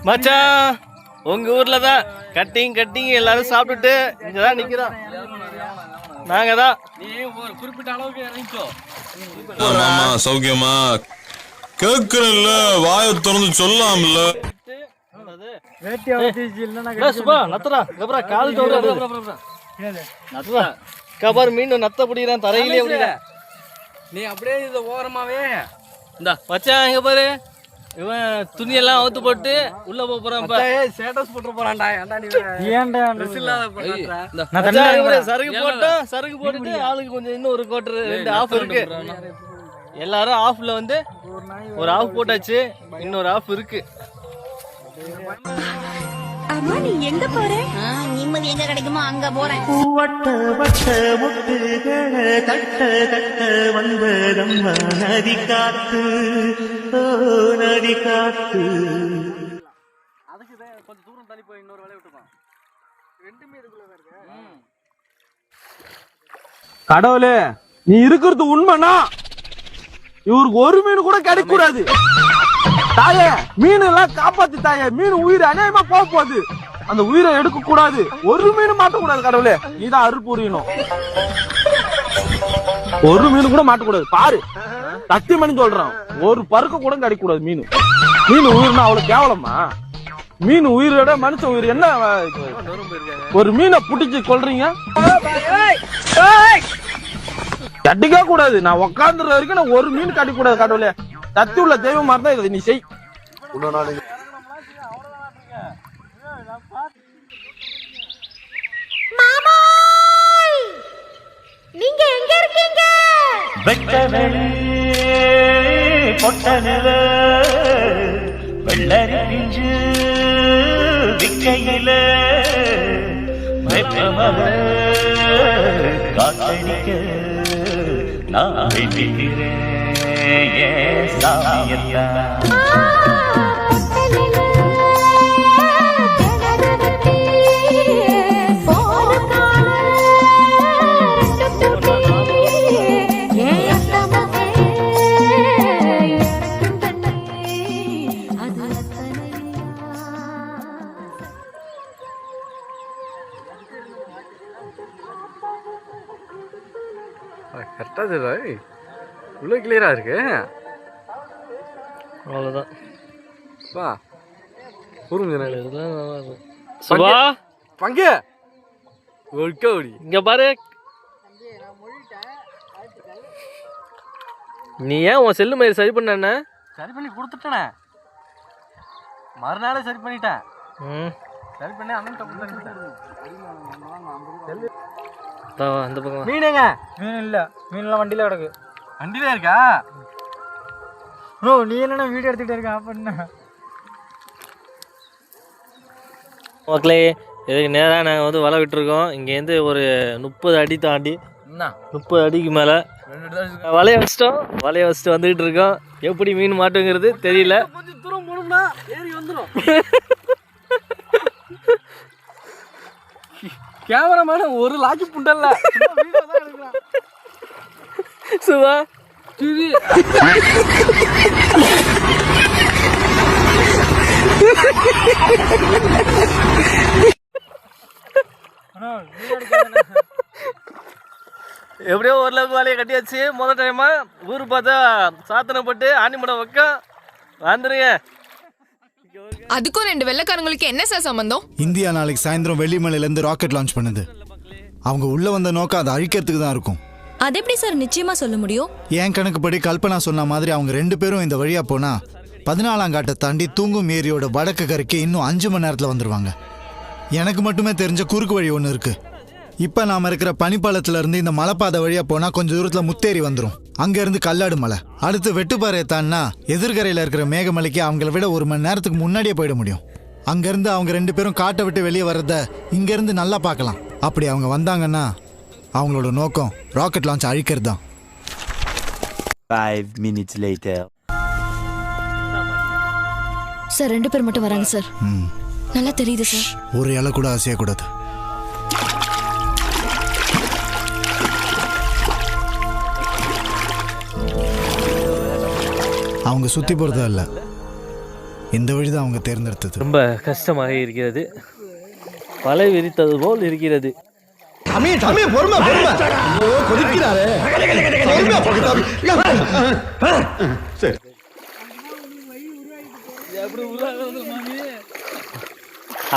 மச்சான் உங்க ஊர்ல தான் கட்டிங் எல்லாரும் சாப்பிட்டுட்டு இங்கதான் நிக்கிறோம். நாங்க தான் நீ ஒரு குறிப்பிட்ட அளவுக்கு இறங்கிக்கோ. சௌக்கியமா கேக்குறல்ல, வாய திறந்து சொல்லாம்ல. மீன் நத்த பிடிக்கிறான் தரையிலே. நீ அப்படியே இத ஓரமாவே இந்த மச்சான் இங்க பாரு, இவன் துணியெல்லாம் அவுத்து போட்டு உள்ள போறான். ஸ்டேட்டஸ் போட்டு போறான்டா. ஏன்டா நீ ஏன்டா ட்ரெஸ் இல்லாத பண்ற? சரக்கு போட்டுட்டு ஆளுக்கு கொஞ்சம் இன்னும் ஒரு கோட்டர் 2 ஆஃப் இருக்கு. எல்லாரும் ஆஃப்ல வந்து ஒரு ஆஃப் போட்டாச்சு, இன்னொரு ஆஃப் இருக்கு. அம்மா நீ எங்க போற? நிம்மதி எங்க கிடைக்குமோ அங்க போறேன். வட்ட வட்ட முட்டுகளை தட்ட தட்ட வந்ததம்மா நதி காத்து, நதி காத்து. அதுக்கு கொஞ்சம் தூரம் தள்ளி போய் இன்னொரு வேலையை விட்டுப்பான். ரெண்டுமே இதுக்குள்ள இருக்கு. கடவுளே, நீ இருக்கிறது உண்மைனா இவருக்கு ஒரு மீன் கூட கிடைக்க கூடாது. தாயே, மீன் எல்லாம் காப்பாத்து தாயே. மீன் உயிர் அநியாயமா போக போகுது. அந்த உயிரை எடுக்க கூடாது. ஒரு மீன் மாட்டக்கூடாது. கடவுளே, நீதான் அருள் புரியணும். ஒரு மீன் கூட மாட்டக்கூடாது. பாரு, சத்தியம் சொல்றான், ஒரு பருக்க கூட கிடைக்க கூடாது. மீன் உயிர்னா அவ்வளவு கேவலமா? மீன் உயிரோட மனுஷ உயிர் என்ன? ஒரு மீனை புடிச்சு கொல்றீங்க. கட்டிக்க கூடாது. நான் உக்காந்துற வரைக்கும் நான் ஒரு மீன் கட்டிக்க கூடாது. கடவுளே, சத்தி உள்ள தெய்வம் மாதிரி தான் இதை நீ செய். நீங்க எங்க இருக்கீங்க? வெட்ட வெளி பொட்ட நில வெள்ளரி பிஞ்சு விக்கையில வெப்பமக காத்தடிக்க நான் நிற்கிறேன் சாமியத்தா. கரெக்டா தெரியல, இவ்வளோ கிளியரா இருக்கு. அவ்வளவுதான். வா புரிஞ்சு சுபா பங்கு ஒடி இங்க பாரு. நீ ஏன் உன் செல்லு மாதிரி சரி பண்ண? சரி பண்ணி கொடுத்துட்டேனே, மறுநாளே சரி பண்ணிட்டேன். சரி பண்ணி அண்ணன் அந்த பக்கம் மீனுங்க. மீன் இல்ல, மீன்லாம் வண்டியில கிடக்கு. வண்டியில இருக்கா? ஓ, நீ என்ன வீடியோ எடுத்துட்டு இருக்க? அப்படின்னா மக்களே, இதுக்கு நேராக நாங்கள் வந்து வலை விட்டுருக்கோம். இங்கேருந்து ஒரு 30 அடி தாண்டி, 30 அடிக்கு மேலே வலையை வச்சுட்டு வந்துக்கிட்டு இருக்கோம். எப்படி மீன் மாட்டுங்கிறது தெரியல. கொஞ்சம் தூரம் போனோம்னா ஏறி வந்துடும். கேமராமேன ஒரு லாக்கி புண்டல்ல சுபா டிவி எப்படியோ ஓரளவுக்கு வேலையை கட்டியாச்சு. முதல் டைமா ஊர் பார்த்தா சாத்தனப்பட்டு ஆண்டிமடம் பக்கம் வந்துருங்க. அதுக்கும் 2 வெள்ளைக்காரங்களுக்கு என்ன சார் சம்பந்தம்? இந்தியா நாளைக்கு சாயந்தரம் வெள்ளிமலையிலேருந்து ராக்கெட் லான்ச் பண்ணுது. அவங்க உள்ள வந்த நோக்கம் அதை அழிக்கிறதுக்கு தான் இருக்கும். அது எப்படி சார் நிச்சயமா சொல்ல முடியும்? என் கணக்குப்படி கல்பனா சொன்ன மாதிரி அவங்க 2 பேரும் இந்த வழியா போனா 14ஆம் காட்டை தாண்டி தூங்கும் ஏரியோட வடக்கு கரைக்கு இன்னும் 5 மணி நேரத்தில் வந்துருவாங்க. எனக்கு மட்டுமே தெரிஞ்ச குறுக்கு வழி ஒன்று இருக்கு. இப்போ நாம இருக்கிற பனிப்பாலத்துல இருந்து இந்த மலைப்பாதை வழியா போனா கொஞ்சம் தூரத்துல முத்தேரி வந்துடும். அங்க இருந்து கல்லாடு மலை, அடுத்து வெட்டுப்பாறையை தான்னா எதிர்கரையில இருக்கிற மேகமலைக்கு அவங்கள விட 1 மணி நேரத்துக்கு முன்னாடியே போயிட முடியும். அங்க இருந்து அவங்க 2 பேரும் காட்டை விட்டு வெளியே வர்றத இங்க இருந்து நல்லா பார்க்கலாம். அப்படி அவங்க வந்தாங்கன்னா அவங்களோட நோக்கம் ராக்கெட் லான்ச் அழிக்கிறது தான். 5 minutes later. சார் 2 பேர் மட்டும் வராங்க சார். நல்லா தெரியுது சார். ஒரு இலை கூட அசையக்கூடாது. அவங்க சுத்தி போறதா இல்ல, இந்த வழி தான் அவங்க தேர்ந்தெடுத்தது. ரொம்ப கஷ்டமாக இருக்கிறது. வலை விரித்தது போல் இருக்கிறது.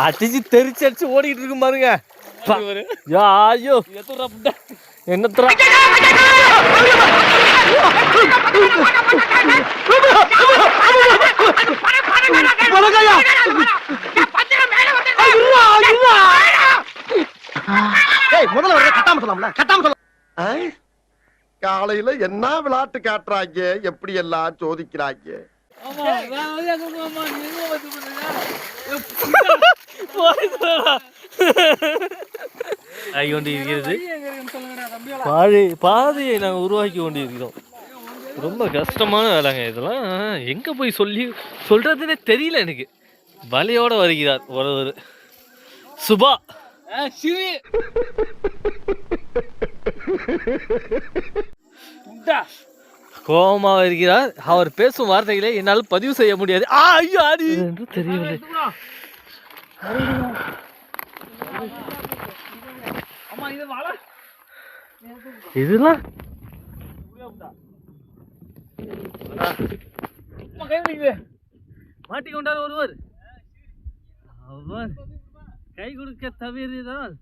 அடிச்சு தெரிச்சு அடிச்சு ஓடிக்கிட்டு இருக்கும் பாருங்க. ஐயோ என்ன காலையில என்ன விளையாட்டு காட்டுறாங்க, எப்படி எல்லாம் சோதிக்கிறாங்க. கொண்டிருக்கிறது பாதையை நாங்கள் உருவாக்கி கொண்டிருக்கிறோம். ரொம்ப கஷ்டமான வேலைங்க இதெல்லாம். எங்கே போய் சொல்றதுன்னே தெரியல எனக்கு. வலையோட வருகிறார் ஒரு சுபா. கோபமாக இருக்கிறார். அவர் பேசும் வார்த்தைகளை என்னால் பதிவு செய்ய முடியாது. ஐயோ ஆடி என்று தெரியவில்லை. இதெல்லாம் மாட்டிக்கொண்டார் ஒருவர். அவர் கை கொடுக்க தவறினால்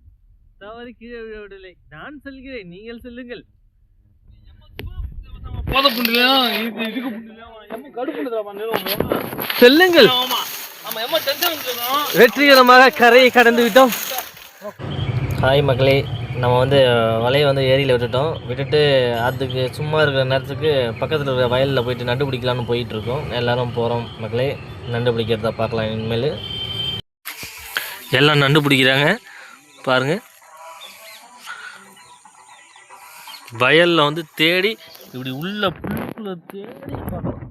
தவறி கீழே விடவில்லை. நான் செல்கிறேன், நீங்கள் செல்லுங்கள். செல்லுங்கள். வெற்றிகரமாக கரையை கடந்து விட்டோம். ஹாய் மக்களே, நம்ம வந்து வலையை வந்து ஏரியில் விட்டுட்டு அதுக்கு சும்மா இருக்கிற நேரத்துக்கு பக்கத்தில் இருக்கிற வயலில் போயிட்டு நண்டு பிடிக்கலான்னு போயிட்டுருக்கோம். எல்லோரும் போகிறோம் மக்களே, நண்டு பிடிக்கிறத பார்க்கலாம். இனிமேல் எல்லாம் நண்டு பிடிக்கிறாங்க பாருங்கள். வயலில் வந்து தேடி இப்படி உள்ள புல்லுக்குள்ள தேடி பார்க்கலாம்.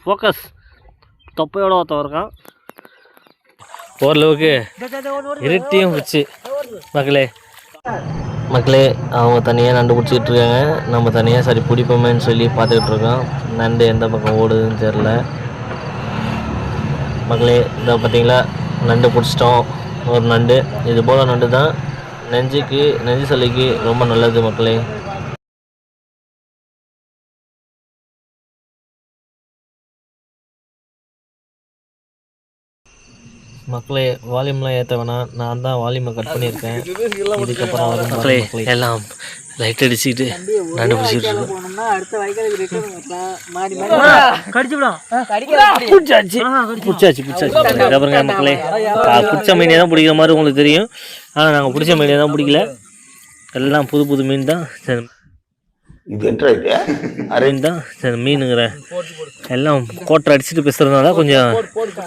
ஃபோக்கஸ் தொப்பையோட ஒருத்தன் இருக்கான். ஓரளவுக்கு இருட்டியும் பிடிச்சி மக்களே அவங்க தனியாக நண்டு பிடிச்சிக்கிட்டு இருக்காங்க. நம்ம தனியாக சரி பிடிப்போமேன்னு சொல்லி பார்த்துக்கிட்டு இருக்கோம். நண்டு எந்த பக்கம் ஓடுதுன்னு தெரில மக்களே. இதை பார்த்தீங்களா, நண்டு பிடிச்சிட்டோம். ஒரு நண்டு இது போல் நண்டு தான் நெஞ்சு சளிக்கு ரொம்ப நல்லது மக்களே. மக்களே வால்யூம்லாம் ஏற்ற வேணாம், நான் தான் வால்யூமை கட் பண்ணியிருக்கேன். இதுக்கப்புறம் வரும் மக்களே எல்லாம் லைட் அடிச்சுக்கிட்டு நண்டு பிடிச்சிட்டு இருக்கோம். அப்புறங்க மக்களே பிடிச்ச மீனே தான் பிடிக்கிற மாதிரி உங்களுக்கு தெரியும். ஆனால் நாங்கள் பிடிச்ச மீனே தான் பிடிக்கல. எல்லாம் புது மீன் தான். சரி மீன் தான் சரி மீனுங்கிற எல்லாம் கோட்டை அடிச்சுட்டு பேசுறதுனால கொஞ்சம்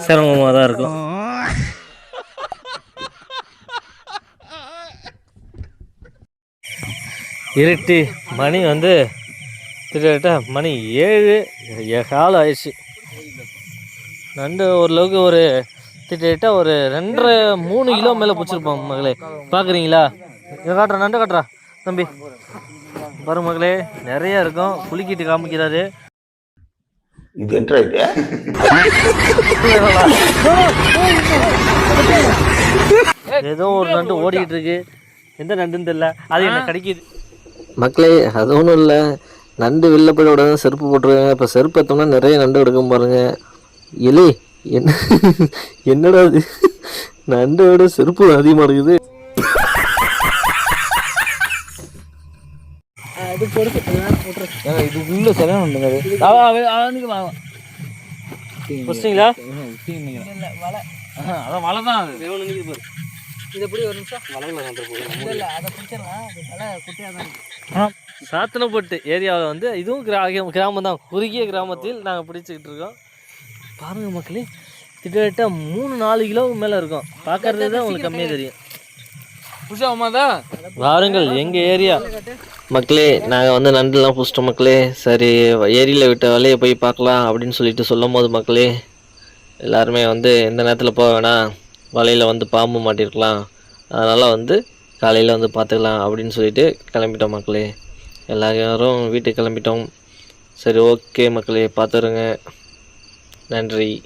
சிரமமாக தான் இருக்கும். இருட்டு மணி வந்து கிட்டத்தட்ட மணி 7:15 ஆயிடுச்சு. நண்டு ஓரளவுக்கு ஒரு கிட்டத்தட்ட ஒரு 2.5-3 கிலோ மேலே பிடிச்சிருப்போம் மகளே. பார்க்குறீங்களா? இதை காட்டுறா, நண்டு காட்டுறா தம்பி. பாரு மகளே, நிறைய இருக்கும். குளிக்கிட்டு காமிக்கிறாரு. ஏதோ ஒரு நண்டு ஓடிக்கிட்டு இருக்கு. எந்த நண்டுன்னு தெரியல. அது என்ன கிடைக்கிது மக்களே. அது ஒன்றும் இல்லை, நண்டு வெளில போய் விட செருப்பு போட்டுருக்காங்க. இப்போ செருப்பு எடுத்தோம்னா நிறைய நண்டு எடுக்கும் பாருங்க. எலி என்னடா அது, நண்டோட செருப்பு அதிகமாக இருக்குது. இது உள்ள சரியான பிடிச்சிங்களா? அதான் வலை தான் அது. இது எப்படி ஒரு நிமிஷம் சாத்தனப்பட்டு ஏரியாவில் வந்து இதுவும் கிராமம் தான். குறுகிய கிராமத்தில் நாங்கள் பிடிச்சிக்கிட்டு இருக்கோம். பாருங்கள் மக்களே, கிட்டத்தட்ட 3-4 கிலோவுக்கு மேலே இருக்கும். பார்க்கறது தான் உங்களுக்கு கம்மியாக தெரியும். வாருங்கள் எங்கள் ஏரியா மக்களே. நாங்கள் வந்து நண்டுலாம் பிடிச்சிட்டோம் மக்களே. சரி ஏரியில் விட்ட வேலையை போய் பார்க்கலாம் அப்படின்னு சொல்லிட்டு சொல்லும் போது மக்களே, எல்லாருமே வந்து எந்த நேரத்தில் போக வேணாம், வலையில் வந்து பாம்பு மாட்டிருக்கலாம், அதனால் வந்து காலையில் வந்து பார்த்துக்கலாம் அப்படின்னு சொல்லிட்டு கிளம்பிட்டோம் மக்களே. எல்லாரும் வீட்டுக்கு கிளம்பிட்டோம். சரி, ஓகே மக்களே, பார்த்துருங்க. நன்றி.